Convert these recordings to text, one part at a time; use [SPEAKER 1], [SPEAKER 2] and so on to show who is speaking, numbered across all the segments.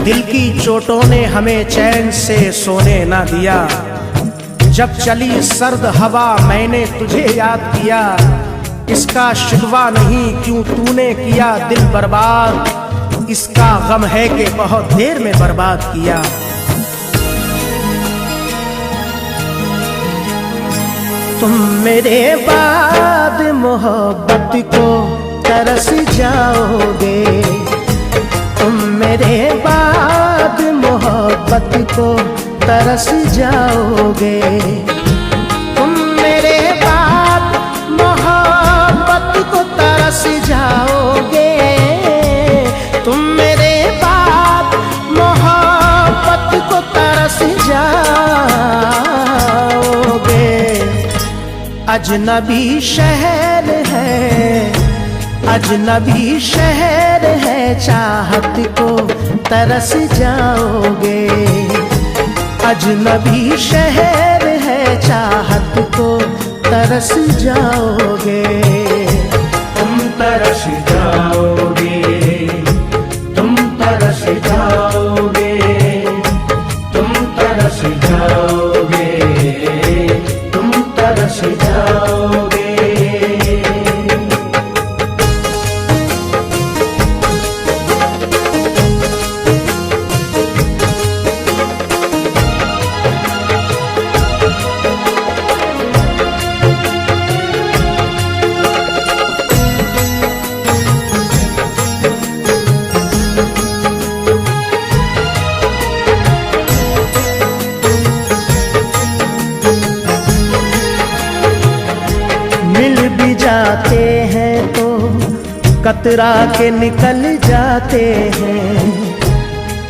[SPEAKER 1] दिल की चोटों ने हमें चैन से सोने ना दिया। जब चली सर्द हवा मैंने तुझे याद किया। इसका शिकवा नहीं क्यों तूने किया दिल बर्बाद, इसका गम है कि बहुत देर में बर्बाद किया। तुम मेरे बाद मोहब्बत को तरस जाओगे, तुम मेरे बाद मोहब्बत को तरस जाओगे। तुम मेरे बाद मोहब्बत को तरस जाओगे, तुम मेरे बाद मोहब्बत को तरस जाओगे। अजनबी शहर है, अजनबी शहर है, चाहत को तरस जाओगे। अजनबी शहर है, चाहत को तरस जाओगे।
[SPEAKER 2] तुम तरस जाओगे, तुम तरस जाओगे, तुम तरस जाओगे, तुम तरस जाओगे।
[SPEAKER 1] जाते हैं तो कतरा के निकल जाते हैं।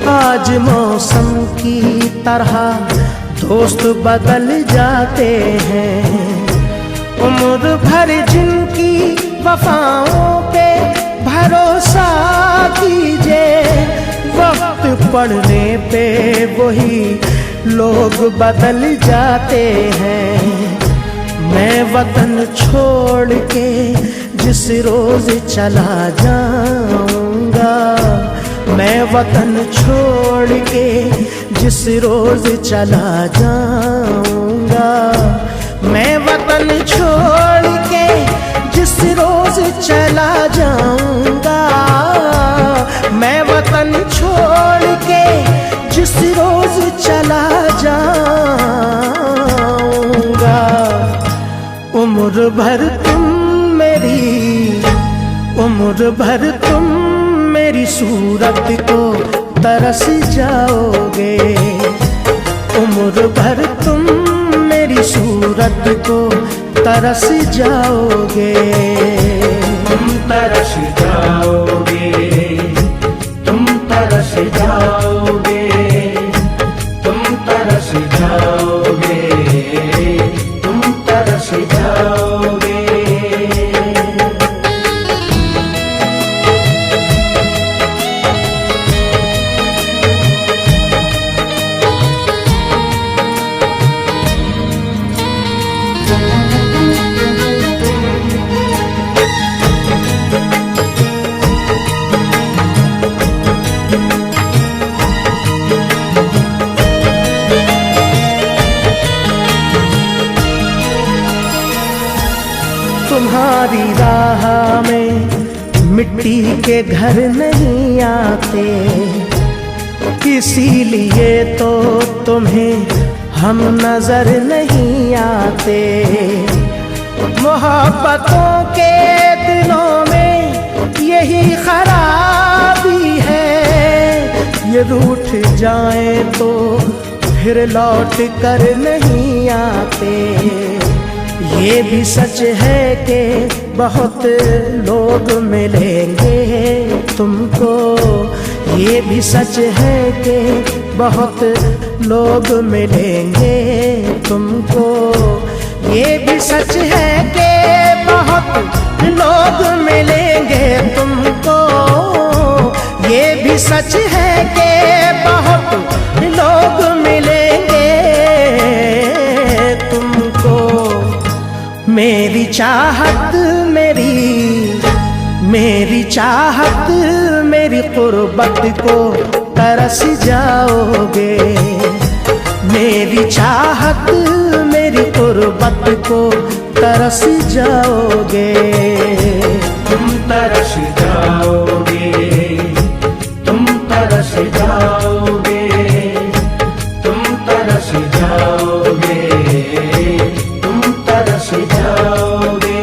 [SPEAKER 1] आज मौसम की तरह दोस्त बदल जाते हैं। उम्र भर जिनकी वफाओं पे भरोसा कीजिए, वक्त पड़ने पे वही लोग बदल जाते हैं। मैं वतन छोड़ के जिस रोज चला जाऊंगा, मैं वतन छोड़ के जिस रोज चला जाऊंगा, मैं वतन छोड़ के जिस रोज चला जाऊंगा, मैं वतन छोड़ के जिस रोज चला जाऊंगा। उम्र भर तुम मेरी, उम्र भर तुम मेरी सूरत को तरस जाओगे। उम्र भर तुम मेरी सूरत को तरस जाओगे।
[SPEAKER 2] तुम तरस जाओगे, तुम तरस जाओगे, तुम तरस जाओगे, तुम तरस जाओगे।
[SPEAKER 1] तुम्हारी राह में मिट्टी के घर नहीं आते, इसीलिए तो तुम्हें हम नजर नहीं आते। मोहब्बतों के दिलों में यही खराबी है, ये रूठ जाए तो फिर लौट कर नहीं आते। ये भी सच है कि बहुत लोग मिलेंगे तुमको, ये भी सच है कि बहुत लोग मिलेंगे तुमको। ये भी सच है कि बहुत लोग मिलेंगे तुमको। ये भी सच है कि बहुत लोग मिलेंगे तुमको। मेरी चाहत मेरी चाहत मेरी कुर्बत को तरस जाओगे। मेरी चाहत मेरी कुर्बत को तरस जाओगे।
[SPEAKER 2] तुम तरस जाओगे, तुम तरस जाओगे, तुम तरस जाओगे, तुम तरस जाओगे।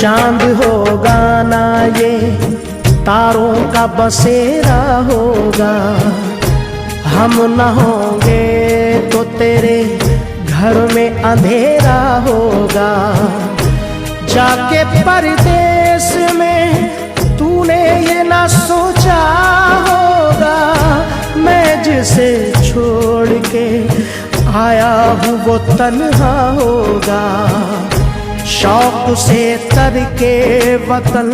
[SPEAKER 1] चांद होगा ना ये तारों का बसेरा होगा। हम न होंगे तो तेरे घर में अंधेरा होगा। जाके परदेस में तूने ये ना सोचा होगा, मैं जिसे छोड़ के आया हूँ वो तन्हा होगा। शौक से तर के वतन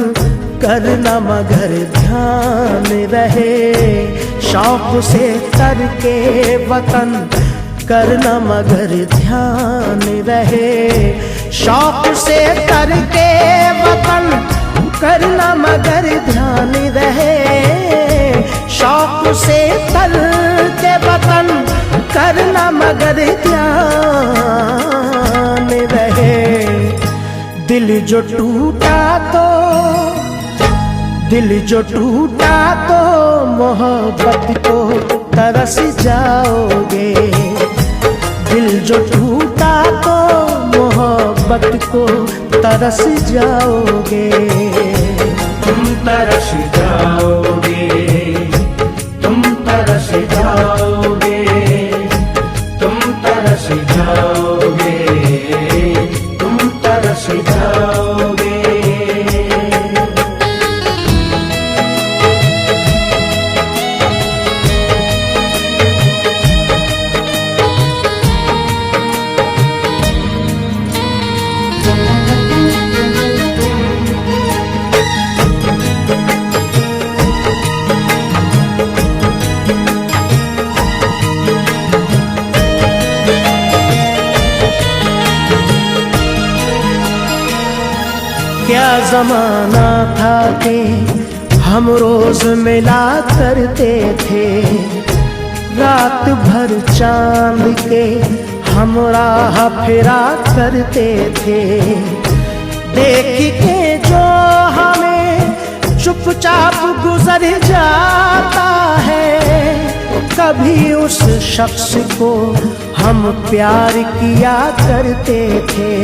[SPEAKER 1] करना मगर ध्यान रहे। शौक से तर के वतन करना मगर ध्यान रहे। शौक से तर के वतन करना मगर ध्यान रहे। शौक से तर के वतन करना मगर ध्यान रहे। दिल जो टूटा तो मोहब्बत को तरस जाओगे। दिल जो टूटा तो मोहब्बत को तरस जाओगे।
[SPEAKER 2] तुम तरस जाओगे, तुम तरस जाओगे, तुम तरस जाओगे, तुम तरस जाओगे।
[SPEAKER 1] क्या जमाना था कि हम रोज मिला करते थे। रात भर चांद के हम राह फिरा करते थे। देख के जो हमें चुपचाप गुजर जाता है, कभी उस शख्स को हम प्यार किया करते थे।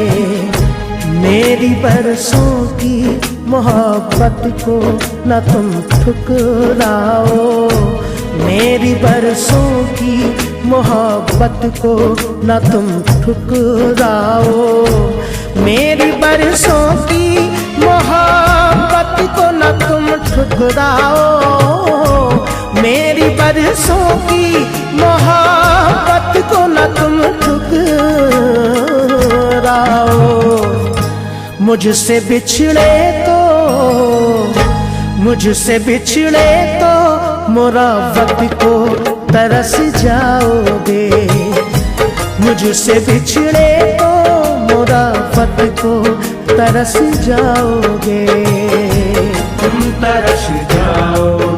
[SPEAKER 1] मेरी बरसों की मोहब्बत को न तुम ठुकराओ। मेरी बरसों की मोहब्बत को न तुम ठुकराओ। मेरी बरसों की मोहब्बत को न तुम ठुकराओ। मेरी बरसों की मोहब्बत को न तुम ठुकराओ। मुझसे बिछड़े तो मोहब्बत को तरस जाओगे। मुझसे बिछड़े तो मोहब्बत को तरस जाओगे।
[SPEAKER 2] तुम तरस जाओगे।